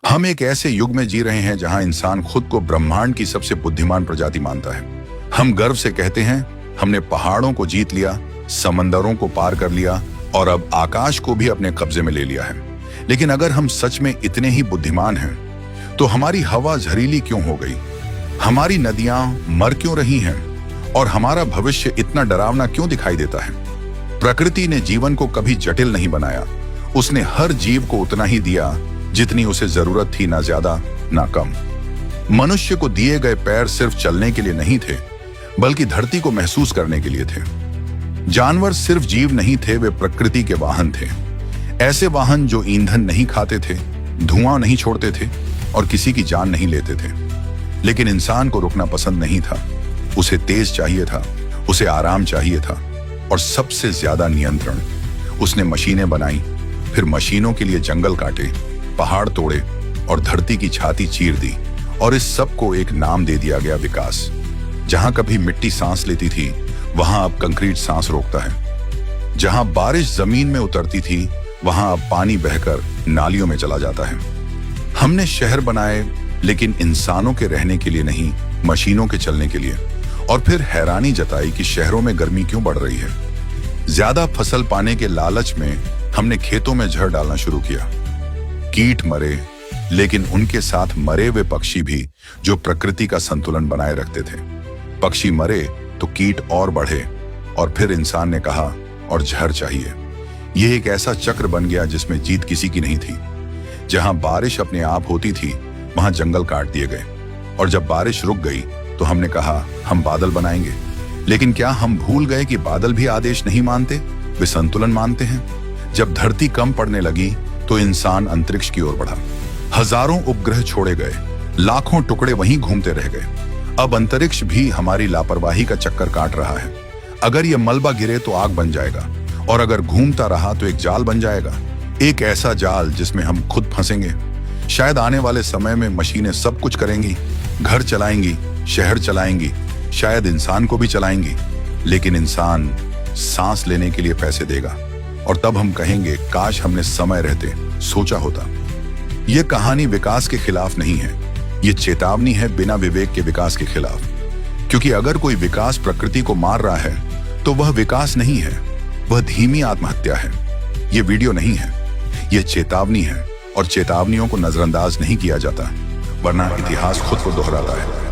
हम एक ऐसे युग में जी रहे हैं जहां इंसान खुद को ब्रह्मांड की सबसे बुद्धिमान प्रजाति मानता है। हम गर्व से कहते हैं हमने पहाड़ों को जीत लिया, समंदरों को पार कर लिया और अब आकाश को भी अपने कब्जे में ले लिया है। लेकिन अगर हम सच में इतने ही बुद्धिमान हैं तो हमारी हवा जहरीली क्यों हो गई, हमारी नदियां मर क्यों रही हैं और हमारा भविष्य इतना डरावना क्यों दिखाई देता है? प्रकृति ने जीवन को कभी जटिल नहीं बनाया, उसने हर जीव को उतना ही दिया जितनी उसे जरूरत थी, ना ज्यादा ना कम। मनुष्य को दिए गए पैर सिर्फ चलने के लिए नहीं थे, बल्कि धरती को महसूस करने के लिए थे। जानवर सिर्फ जीव नहीं थे, वे प्रकृति के वाहन थे। ऐसे वाहन जो ईंधन नहीं खाते थे, धुआं नहीं छोड़ते थे और किसी की जान नहीं लेते थे। लेकिन इंसान को रुकना पसंद नहीं था। उसे तेज चाहिए था, उसे आराम चाहिए था और सबसे ज्यादा नियंत्रण। उसने मशीनें बनाई, फिर मशीनों के लिए जंगल काटे, पहाड़ तोड़े और धरती की छाती चीर दी और इस सब को एक नाम दे दिया गया, विकास। जहां कभी मिट्टी सांस लेती थी, वहां अब कंक्रीट सांस रोकता है। जहां बारिश जमीन में उतरती थी, वहां अब पानी बहकर नालियों में चला जाता है। हमने शहर बनाए, लेकिन इंसानों के रहने के लिए नहीं, मशीनों के चलने के लिए। और फिर हैरानी जताई कि शहरों में गर्मी क्यों बढ़ रही है। ज्यादा फसल पाने के लालच में हमने खेतों में जहर डालना शुरू किया। कीट मरे, लेकिन उनके साथ मरे हुए पक्षी भी, जो प्रकृति का संतुलन बनाए रखते थे। पक्षी मरे तो कीट और बढ़े और फिर इंसान ने कहा और जहर चाहिए। यह एक ऐसा चक्र बन गया जिसमें जीत किसी की नहीं थी। जहां बारिश अपने आप होती थी, वहां जंगल काट दिए गए और जब बारिश रुक गई तो हमने कहा हम बादल बनाएंगे। लेकिन क्या हम भूल गए कि बादल भी आदेश नहीं मानते, वे संतुलन मानते हैं। जब धरती कम पड़ने लगी तो इंसान अंतरिक्ष की ओर बढ़ा। हजारों उपग्रह छोड़े गए, लाखों टुकड़े वहीं घूमते रह गए। अब अंतरिक्ष भी हमारी लापरवाही का चक्कर काट रहा है। अगर यह मलबा गिरे तो आग बन जाएगा और अगर घूमता रहा तो एक जाल बन जाएगा, एक ऐसा जाल जिसमें हम खुद फंसेंगे। शायद आने वाले समय में मशीनें सब कुछ करेंगी, घर चलाएंगी, शहर चलाएंगी, शायद इंसान को भी चलाएंगी, लेकिन इंसान सांस लेने के लिए पैसे देगा। और तब हम कहेंगे काश हमने समय रहते सोचा होता। यह कहानी विकास के खिलाफ नहीं है, यह चेतावनी है बिना विवेक के विकास के खिलाफ। क्योंकि अगर कोई विकास प्रकृति को मार रहा है तो वह विकास नहीं है, वह धीमी आत्महत्या है। यह वीडियो नहीं है, यह चेतावनी है और चेतावनियों को नजरअंदाज नहीं किया जाता, वरना इतिहास खुद को दोहराता है।